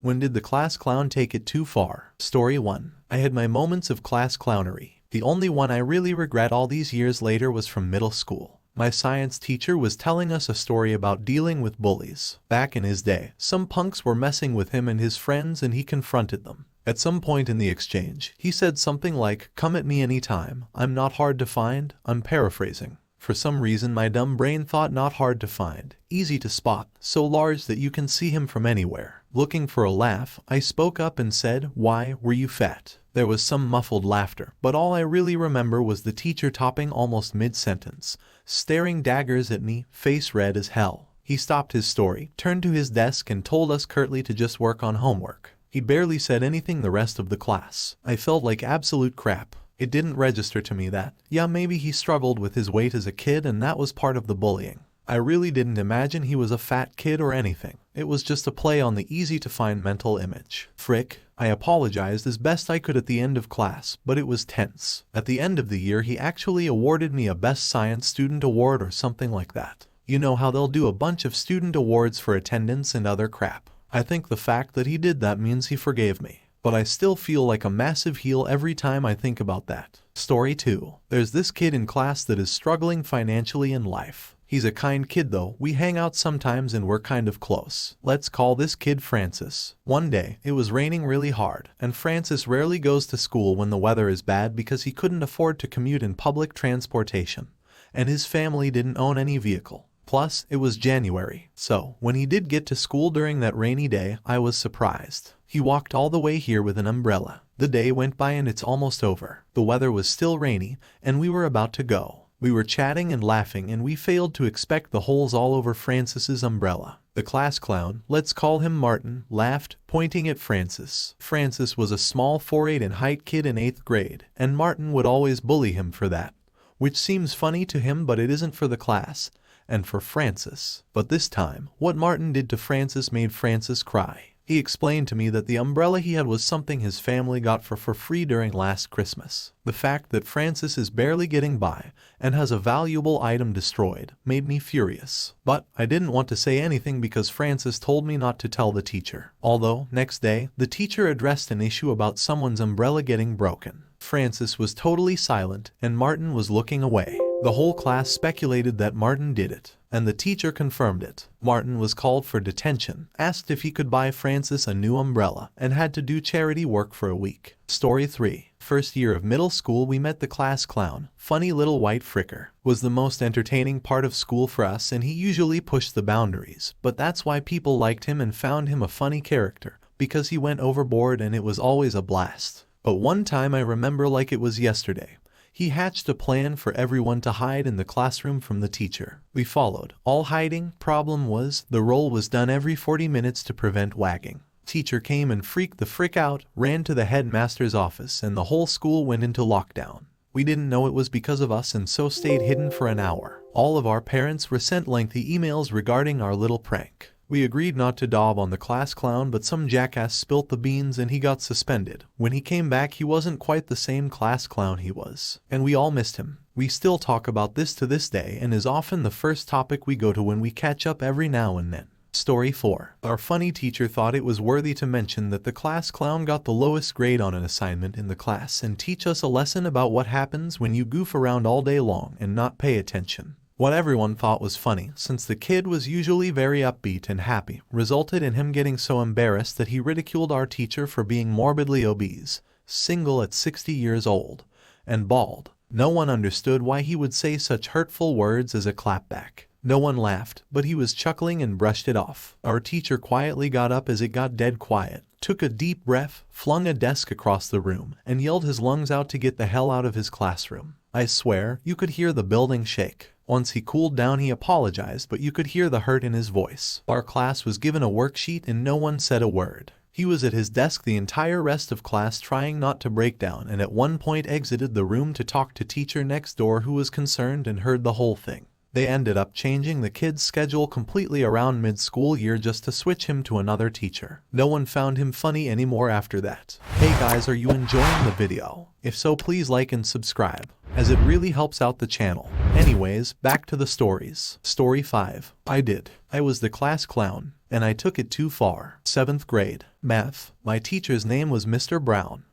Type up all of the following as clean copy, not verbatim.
When did the class clown take it too far? Story 1. I had my moments of class clownery. The only one I really regret all these years later was from middle school. My science teacher was telling us a story about dealing with bullies. Back in his day, some punks were messing with him and his friends and he confronted them. At some point in the exchange, he said something like, "Come at me anytime, I'm not hard to find." I'm paraphrasing. For some reason my dumb brain thought not hard to find, easy to spot, so large that you can see him from anywhere. Looking for a laugh, I spoke up and said, "Why, were you fat?" There was some muffled laughter, but all I really remember was the teacher topping almost mid-sentence, staring daggers at me, face red as hell. He stopped his story, turned to his desk and told us curtly to just work on homework. He barely said anything the rest of the class. I felt like absolute crap. It didn't register to me that, yeah, maybe he struggled with his weight as a kid and that was part of the bullying. I really didn't imagine he was a fat kid or anything. It was just a play on the easy-to-find mental image. Frick. I apologized as best I could at the end of class, but it was tense. At the end of the year he actually awarded me a Best Science Student Award or something like that. You know how they'll do a bunch of student awards for attendance and other crap. I think the fact that he did that means he forgave me. But I still feel like a massive heel every time I think about that. Story 2. There's this kid in class that is struggling financially in life. He's a kind kid though, we hang out sometimes and we're kind of close. Let's call this kid Francis. One day, it was raining really hard, and Francis rarely goes to school when the weather is bad because he couldn't afford to commute in public transportation, and his family didn't own any vehicle. Plus, it was January, so when he did get to school during that rainy day, I was surprised. He walked all the way here with an umbrella. The day went by and it's almost over. The weather was still rainy, and we were about to go. We were chatting and laughing and we failed to expect the holes all over Francis's umbrella. The class clown, let's call him Martin, laughed, pointing at Francis. Francis was a small 4'8" in height kid in 8th grade, and Martin would always bully him for that. Which seems funny to him but it isn't for the class, and for Francis. But this time, what Martin did to Francis made Francis cry. He explained to me that the umbrella he had was something his family got for free during last Christmas. The fact that Francis is barely getting by and has a valuable item destroyed made me furious. But I didn't want to say anything because Francis told me not to tell the teacher. Although, next day, the teacher addressed an issue about someone's umbrella getting broken. Francis was totally silent and Martin was looking away. The whole class speculated that Martin did it, and the teacher confirmed it. Martin was called for detention, asked if he could buy Francis a new umbrella, and had to do charity work for a week. Story 3. First year of middle school we met the class clown. Funny little white fricker. Was the most entertaining part of school for us and he usually pushed the boundaries, but that's why people liked him and found him a funny character, because he went overboard and it was always a blast. But one time I remember like it was yesterday. He hatched a plan for everyone to hide in the classroom from the teacher. We followed, all hiding. Problem was, the roll was done every 40 minutes to prevent wagging. Teacher came and freaked the frick out, ran to the headmaster's office, and the whole school went into lockdown. We didn't know it was because of us and so stayed hidden for an hour. All of our parents were sent lengthy emails regarding our little prank. We agreed not to daub on the class clown, but some jackass spilt the beans and he got suspended. When he came back he wasn't quite the same class clown he was, and we all missed him. We still talk about this to this day and is often the first topic we go to when we catch up every now and then. Story 4. Our funny teacher thought it was worthy to mention that the class clown got the lowest grade on an assignment in the class and teach us a lesson about what happens when you goof around all day long and not pay attention. What everyone thought was funny, since the kid was usually very upbeat and happy, resulted in him getting so embarrassed that he ridiculed our teacher for being morbidly obese, single at 60 years old, and bald. No one understood why he would say such hurtful words as a clapback. No one laughed, but he was chuckling and brushed it off. Our teacher quietly got up as it got dead quiet, took a deep breath, flung a desk across the room, and yelled his lungs out to get the hell out of his classroom. I swear, you could hear the building shake. Once he cooled down he apologized, but you could hear the hurt in his voice. Our class was given a worksheet and no one said a word. He was at his desk the entire rest of class trying not to break down and at one point exited the room to talk to teacher next door who was concerned and heard the whole thing. They ended up changing the kid's schedule completely around mid-school year just to switch him to another teacher. No one found him funny anymore after that. Hey guys, are you enjoying the video? If so, please like and subscribe, as it really helps out the channel. Anyways, back to the stories. Story 5. I was the class clown. and I took it too far. 7th grade. Math. My teacher's name was Mr. Brown.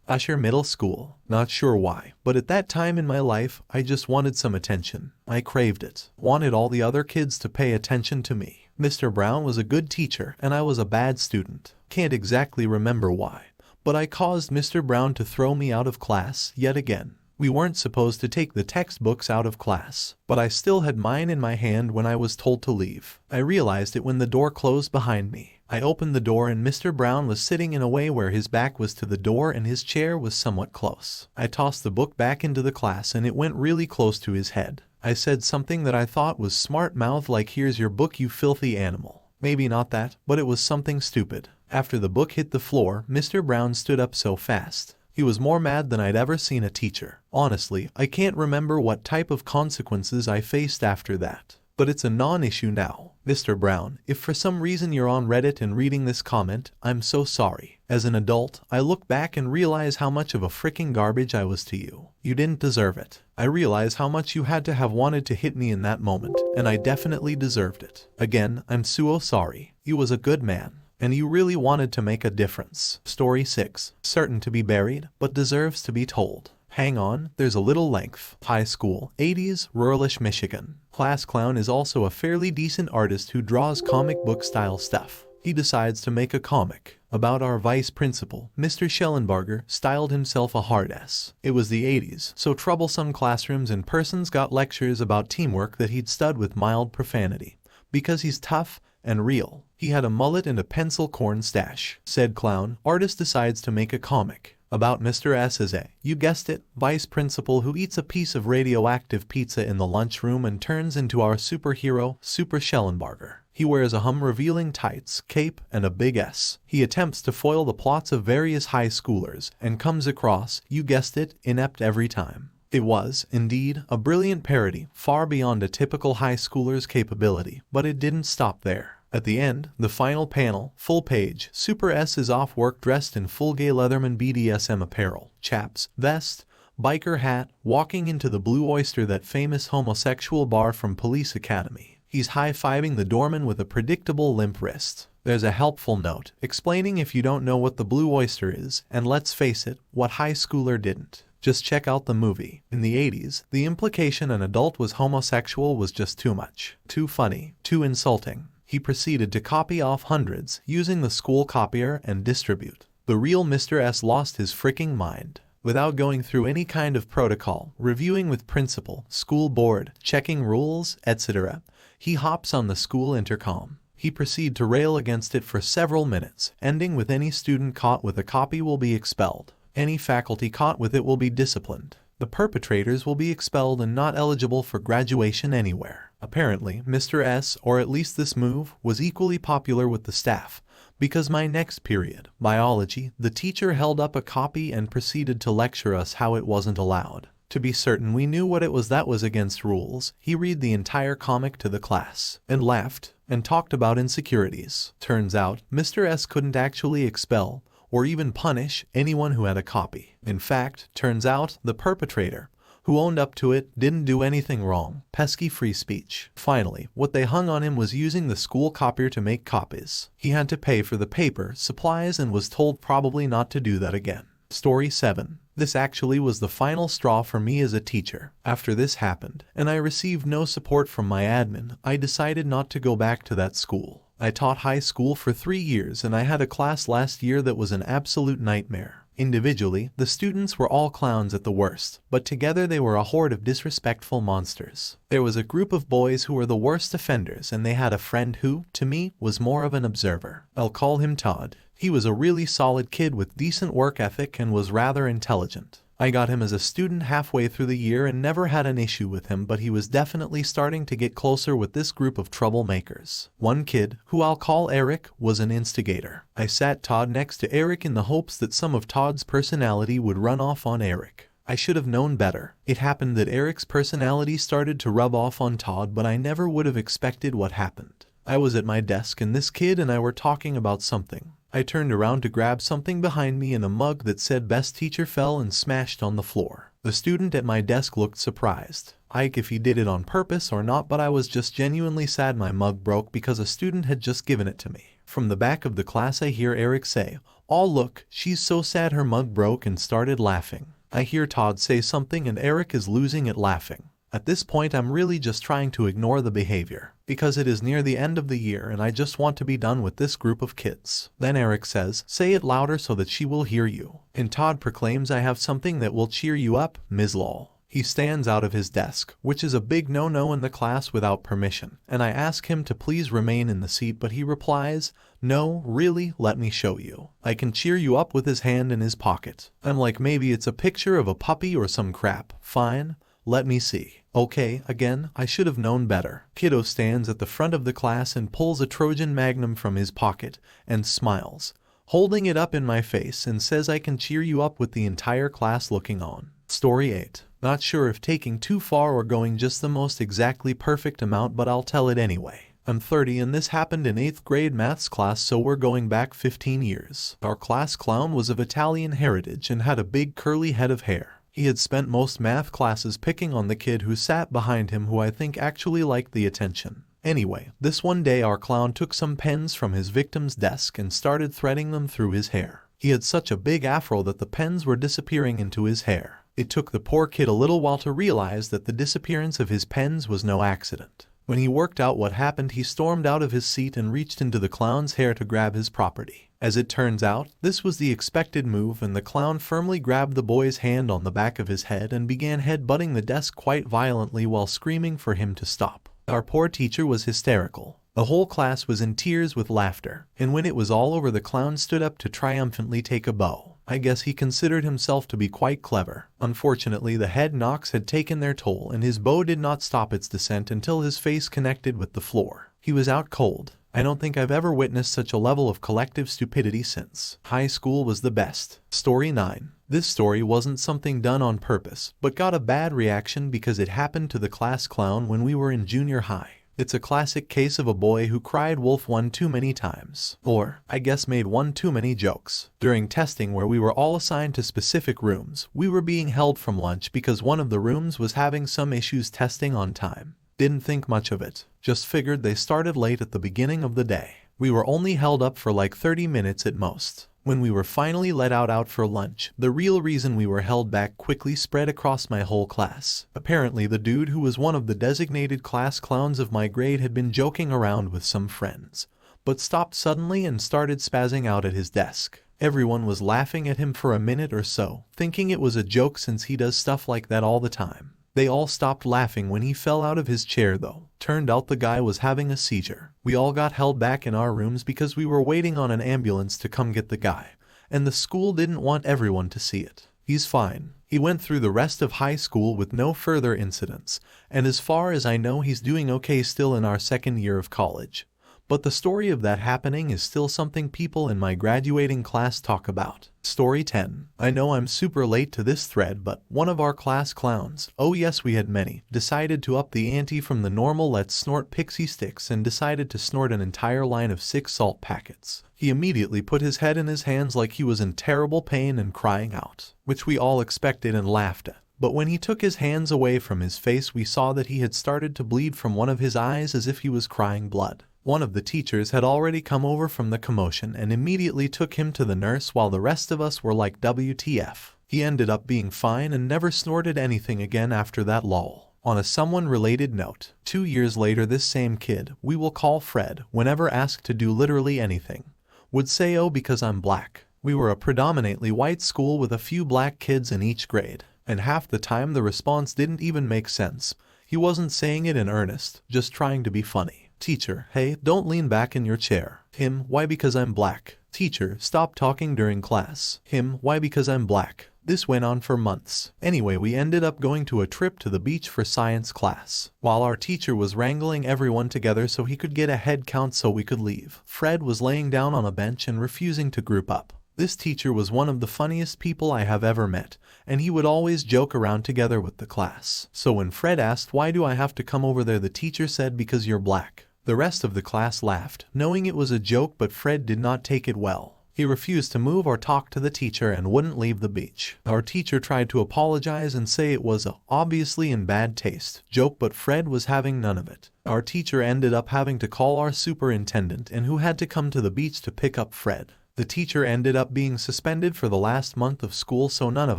Usher Middle School. Not sure why, but at that time in my life, I just wanted some attention. I craved it. Wanted all the other kids to pay attention to me. Mr. Brown was a good teacher, and I was a bad student. Can't exactly remember why, but I caused Mr. Brown to throw me out of class yet again. We weren't supposed to take the textbooks out of class, but I still had mine in my hand when I was told to leave. I realized it when the door closed behind me. I opened the door and Mr. Brown was sitting in a way where his back was to the door and his chair was somewhat close. I tossed the book back into the class and it went really close to his head. I said something that I thought was smart-mouthed, like, "Here's your book, you filthy animal." Maybe not that, but it was something stupid. After the book hit the floor, Mr. Brown stood up so fast. He was more mad than I'd ever seen a teacher. Honestly, I can't remember what type of consequences I faced after that, but it's a non-issue now. Mr. Brown, if for some reason you're on Reddit and reading this comment, I'm so sorry. As an adult, I look back and realize how much of a freaking garbage I was to you. You didn't deserve it. I realize how much you had to have wanted to hit me in that moment, and I definitely deserved it. Again, I'm so sorry. You was a good man, and you really wanted to make a difference. Story 6. Certain to be buried, but deserves to be told. Hang on, there's a little length. High school, 80s, ruralish Michigan. Class clown is also a fairly decent artist who draws comic book style stuff. He decides to make a comic about our vice principal. Mr. Schellenbarger styled himself a hard ass. It was the 80s, so troublesome classrooms and persons got lectures about teamwork that he'd stud with mild profanity. Because he's tough and real, he had a mullet and a pencil corn stash. Said clown artist decides to make a comic about Mr. S as a, you guessed it, vice principal who eats a piece of radioactive pizza in the lunchroom and turns into our superhero, Super Schellenbarger. He wears a revealing tights, cape, and a big S. He attempts to foil the plots of various high schoolers and comes across, you guessed it, inept every time. It was, indeed, a brilliant parody, far beyond a typical high schooler's capability, but it didn't stop there. At the end, the final panel, full page, Super S is off work dressed in full gay Leatherman BDSM apparel, chaps, vest, biker hat, walking into the Blue Oyster, that famous homosexual bar from Police Academy. He's high-fiving the doorman with a predictable limp wrist. There's a helpful note explaining if you don't know what the Blue Oyster is, and let's face it, what high schooler didn't? Just check out the movie. In the 80s, the implication an adult was homosexual was just too much. Too funny. Too insulting. He proceeded to copy off hundreds using the school copier and distribute. The real Mr. S lost his freaking mind. Without going through any kind of protocol, reviewing with principal, school board, checking rules, etc., he hops on the school intercom. He proceeds to rail against it for several minutes, ending with any student caught with a copy will be expelled. Any faculty caught with it will be disciplined. The perpetrators will be expelled and not eligible for graduation anywhere. Apparently, Mr. S, or at least this move, was equally popular with the staff, because my next period, biology, the teacher held up a copy and proceeded to lecture us how it wasn't allowed. To be certain we knew what it was that was against rules, he read the entire comic to the class, and laughed, and talked about insecurities. Turns out, Mr. S couldn't actually expel, or even punish, anyone who had a copy. In fact, turns out, the perpetrator, who owned up to it, didn't do anything wrong. Pesky free speech. Finally, what they hung on him was using the school copier to make copies. He had to pay for the paper, supplies, and was told probably not to do that again. Story 7. This actually was the final straw for me as a teacher. After this happened, and I received no support from my admin, I decided not to go back to that school. I taught high school for 3 years and I had a class last year that was an absolute nightmare. Individually, the students were all clowns at the worst, but together they were a horde of disrespectful monsters. There was a group of boys who were the worst offenders, and they had a friend who, to me, was more of an observer. I'll call him Todd. He was a really solid kid with decent work ethic and was rather intelligent. I got him as a student halfway through the year and never had an issue with him, but he was definitely starting to get closer with this group of troublemakers. One kid, who I'll call Eric, was an instigator. I sat Todd next to Eric in the hopes that some of Todd's personality would run off on Eric. I should have known better. It happened that Eric's personality started to rub off on Todd, but I never would have expected what happened. I was at my desk and this kid and I were talking about something. I turned around to grab something behind me and a mug that said best teacher fell and smashed on the floor. The student at my desk looked surprised. Ike if he did it on purpose or not, but I was just genuinely sad my mug broke because a student had just given it to me. From the back of the class I hear Eric say, "Oh look, she's so sad her mug broke," and started laughing. I hear Todd say something and Eric is losing it laughing. At this point I'm really just trying to ignore the behavior, because it is near the end of the year and I just want to be done with this group of kids. Then Eric says, "Say it louder so that she will hear you." And Todd proclaims, "I have something that will cheer you up, Ms. Lowell." He stands out of his desk, which is a big no-no in the class, without permission, and I ask him to please remain in the seat, but he replies, "No, really, let me show you. I can cheer you up," with his hand in his pocket. I'm like, maybe it's a picture of a puppy or some crap. Fine. Let me see. Okay, again, I should have known better. Kiddo stands at the front of the class and pulls a Trojan Magnum from his pocket and smiles, holding it up in my face, and says, "I can cheer you up," with the entire class looking on. Story 8. Not sure if taking too far or going just the most exactly perfect amount, but I'll tell it anyway. I'm 30 and this happened in 8th grade maths class, so we're going back 15 years. Our class clown was of Italian heritage and had a big curly head of hair. He had spent most math classes picking on the kid who sat behind him, who I think actually liked the attention. Anyway, this one day our clown took some pens from his victim's desk and started threading them through his hair. He had such a big afro that the pens were disappearing into his hair. It took the poor kid a little while to realize that the disappearance of his pens was no accident. When he worked out what happened, he stormed out of his seat and reached into the clown's hair to grab his property. As it turns out, this was the expected move, and the clown firmly grabbed the boy's hand on the back of his head and began head-butting the desk quite violently while screaming for him to stop. Our poor teacher was hysterical. The whole class was in tears with laughter, and when it was all over, the clown stood up to triumphantly take a bow. I guess he considered himself to be quite clever. Unfortunately, the head knocks had taken their toll, and his bow did not stop its descent until his face connected with the floor. He was out cold. I don't think I've ever witnessed such a level of collective stupidity since. High school was the best. Story 9. This story wasn't something done on purpose, but got a bad reaction because it happened to the class clown when we were in junior high. It's a classic case of a boy who cried wolf one too many times. Or, I guess, made one too many jokes. During testing, where we were all assigned to specific rooms, we were being held from lunch because one of the rooms was having some issues testing on time. Didn't think much of it. Just figured they started late at the beginning of the day. We were only held up for like 30 minutes at most. When we were finally let out for lunch, the real reason we were held back quickly spread across my whole class. Apparently the dude who was one of the designated class clowns of my grade had been joking around with some friends, but stopped suddenly and started spazzing out at his desk. Everyone was laughing at him for a minute or so, thinking it was a joke since he does stuff like that all the time. They all stopped laughing when he fell out of his chair though. Turned out the guy was having a seizure. We all got held back in our rooms because we were waiting on an ambulance to come get the guy, and the school didn't want everyone to see it. He's fine. He went through the rest of high school with no further incidents, and as far as I know he's doing okay still in our second year of college. But the story of that happening is still something people in my graduating class talk about. Story 10. I know I'm super late to this thread, but one of our class clowns, oh yes we had many, decided to up the ante from the normal "let's snort pixie sticks" and decided to snort an entire line of 6 salt packets. He immediately put his head in his hands like he was in terrible pain and crying out, which we all expected and laughed at. But when he took his hands away from his face, we saw that he had started to bleed from one of his eyes as if he was crying blood. One of the teachers had already come over from the commotion and immediately took him to the nurse, while the rest of us were like, WTF. He ended up being fine and never snorted anything again after that lol. On a someone related note, 2 years later this same kid, we will call Fred, whenever asked to do literally anything, would say, "Oh, because I'm black." We were a predominantly white school with a few black kids in each grade, and half the time the response didn't even make sense. He wasn't saying it in earnest, just trying to be funny. Teacher, hey, don't lean back in your chair. Him, why because I'm black. Teacher, stop talking during class. Him, why because I'm black. This went on for months. Anyway, we ended up going to a trip to the beach for science class. While our teacher was wrangling everyone together so he could get a head count so we could leave, Fred was laying down on a bench and refusing to group up. This teacher was one of the funniest people I have ever met, and he would always joke around together with the class. So when Fred asked, "Why do I have to come over there?" the teacher said, "Because you're black." The rest of the class laughed, knowing it was a joke, but Fred did not take it well. He refused to move or talk to the teacher and wouldn't leave the beach. Our teacher tried to apologize and say it was a obviously in bad taste joke, but Fred was having none of it. Our teacher ended up having to call our superintendent, and who had to come to the beach to pick up Fred. The teacher ended up being suspended for the last month of school, so none of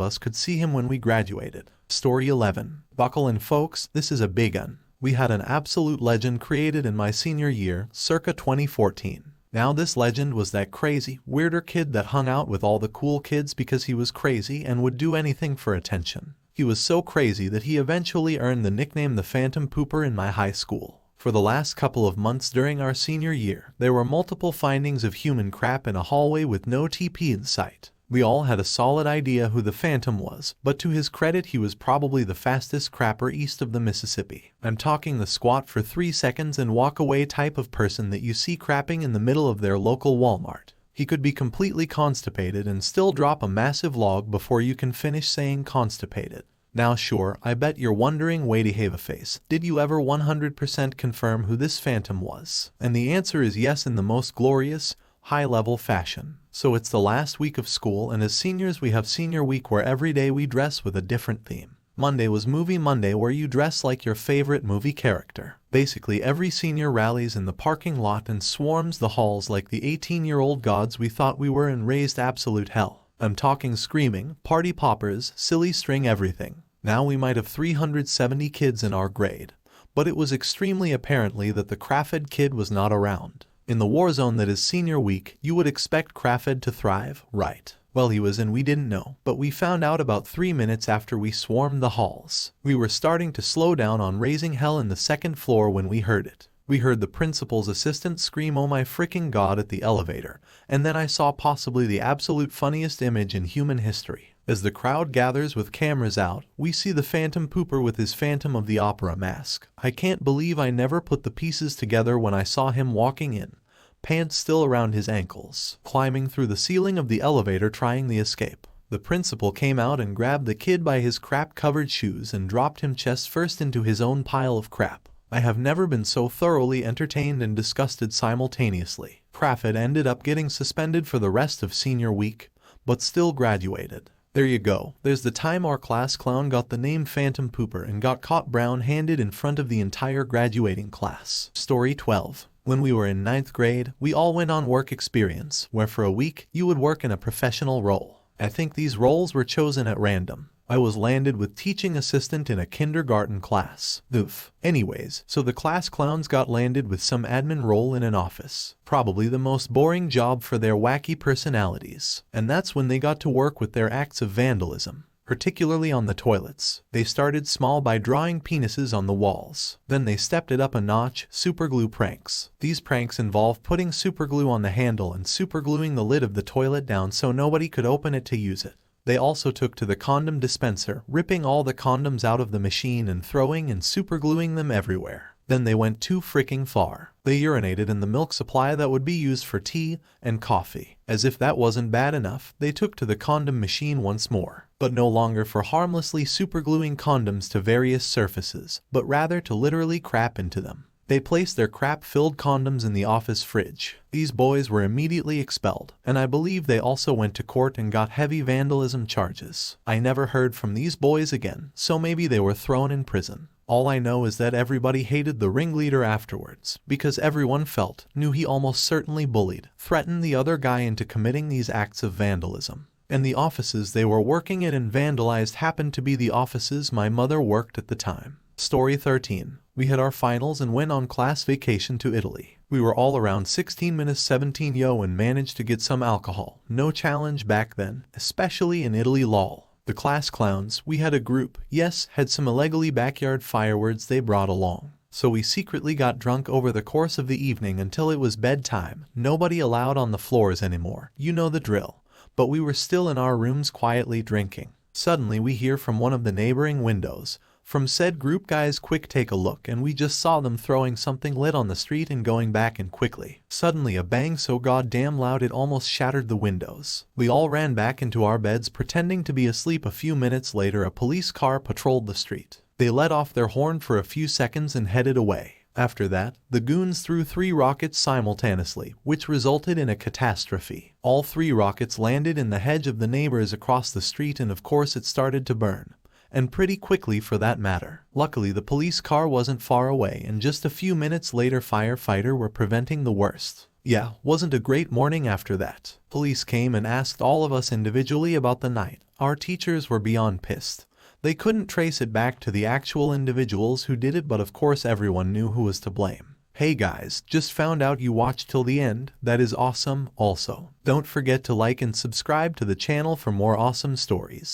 us could see him when we graduated. Story 11. Buckle in, folks, this is a big one. We had an absolute legend created in my senior year, circa 2014. Now this legend was that crazy, weirder kid that hung out with all the cool kids because he was crazy and would do anything for attention. He was so crazy that he eventually earned the nickname the Phantom Pooper in my high school. For the last couple of months during our senior year, there were multiple findings of human crap in a hallway with no TP in sight. We all had a solid idea who the Phantom was, but to his credit he was probably the fastest crapper east of the Mississippi. I'm talking the squat for 3 seconds and walk away type of person that you see crapping in the middle of their local Walmart. He could be completely constipated and still drop a massive log before you can finish saying constipated. Now sure, I bet you're wondering, waity have a face, did you ever 100% confirm who this Phantom was? And the answer is yes, in the most glorious, high-level fashion. So it's the last week of school, and as seniors we have senior week where every day we dress with a different theme. Monday was Movie Monday, where you dress like your favorite movie character. Basically every senior rallies in the parking lot and swarms the halls like the 18-year-old gods we thought we were and raised absolute hell. I'm talking screaming, party poppers, silly string everything. Now we might have 370 kids in our grade, but it was extremely apparently that the Craffed kid was not around. In the war zone that is senior week, you would expect Craffed to thrive, right? Well, he was, and we didn't know, but we found out about 3 minutes after we swarmed the halls. We were starting to slow down on raising hell in the second floor when we heard it. We heard the principal's assistant scream, "Oh my freaking god," at the elevator, and then I saw possibly the absolute funniest image in human history. As the crowd gathers with cameras out, we see the Phantom Pooper with his Phantom of the Opera mask. I can't believe I never put the pieces together when I saw him walking in, pants still around his ankles, climbing through the ceiling of the elevator trying the escape. The principal came out and grabbed the kid by his crap-covered shoes and dropped him chest first into his own pile of crap. I have never been so thoroughly entertained and disgusted simultaneously. Craffed ended up getting suspended for the rest of senior week, but still graduated. There you go. There's the time our class clown got the name Phantom Pooper and got caught brown-handed in front of the entire graduating class. Story 12. When we were in 9th grade, we all went on work experience, where for a week, you would work in a professional role. I think these roles were chosen at random. I was landed with teaching assistant in a kindergarten class. Oof. Anyways, so the class clowns got landed with some admin role in an office. Probably the most boring job for their wacky personalities. And that's when they got to work with their acts of vandalism, particularly on the toilets. They started small by drawing penises on the walls. Then they stepped it up a notch, superglue pranks. These pranks involve putting superglue on the handle and supergluing the lid of the toilet down so nobody could open it to use it. They also took to the condom dispenser, ripping all the condoms out of the machine and throwing and supergluing them everywhere. Then they went too freaking far. They urinated in the milk supply that would be used for tea and coffee. As if that wasn't bad enough, they took to the condom machine once more, but no longer for harmlessly supergluing condoms to various surfaces, but rather to literally crap into them. They placed their crap-filled condoms in the office fridge. These boys were immediately expelled, and I believe they also went to court and got heavy vandalism charges. I never heard from these boys again, so maybe they were thrown in prison. All I know is that everybody hated the ringleader afterwards, because everyone knew he almost certainly bullied, threatened the other guy into committing these acts of vandalism. And the offices they were working at and vandalized happened to be the offices my mother worked at the time. Story 13. We had our finals and went on class vacation to Italy. We were all around 16-17 yo and managed to get some alcohol. No challenge back then, especially in Italy lol. The class clowns, we had a group, yes, had some illegally backyard fireworks they brought along. So we secretly got drunk over the course of the evening until it was bedtime. Nobody allowed on the floors anymore. You know the drill. But we were still in our rooms quietly drinking. Suddenly we hear from one of the neighboring windows, from said group, "Guys, quick take a look," and we just saw them throwing something lit on the street and going back in quickly. Suddenly a bang so goddamn loud it almost shattered the windows. We all ran back into our beds pretending to be asleep. A few minutes later a police car patrolled the street. They let off their horn for a few seconds and headed away. After that, the goons threw 3 rockets simultaneously, which resulted in a catastrophe. All 3 rockets landed in the hedge of the neighbors across the street, and of course it started to burn. And pretty quickly for that matter. Luckily the police car wasn't far away, and just a few minutes later firefighter were preventing the worst. Yeah, wasn't a great morning after that. Police came and asked all of us individually about the night. Our teachers were beyond pissed. They couldn't trace it back to the actual individuals who did it, but of course everyone knew who was to blame. Hey guys, just found out you watched till the end. That is awesome. Also, don't forget to like and subscribe to the channel for more awesome stories.